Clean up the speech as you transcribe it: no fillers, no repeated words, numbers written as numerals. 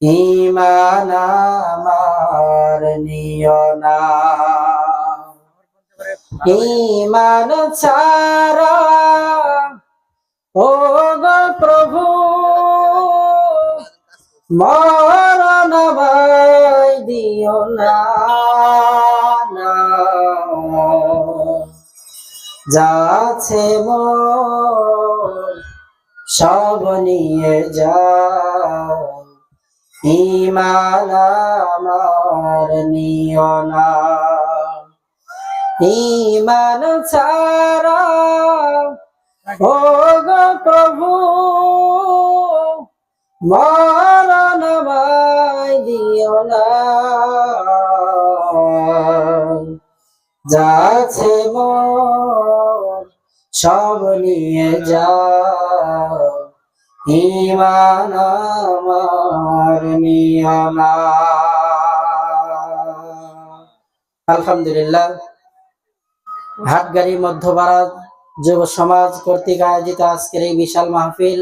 ঈমান আমার নিও না। ঈমান ছাড়া ও গো প্রভু মরণ ভাই দিও না, যাচ্ছে মোর সব নিয়ে যাও, ঈমান আমার নিও না। ঈমান ছাড়া ও গো প্রভু মরণ ভাই দিও না, যাচ্ছে মোর সব নিয়ে যাও, ঈমান আমার নিও না। আলহামদুলিল্লাহ, হাটগাড়ি মধ্যপাড়া যুব সমাজ কর্তৃক আয়োজিত আজকের এই বিশাল মাহফিল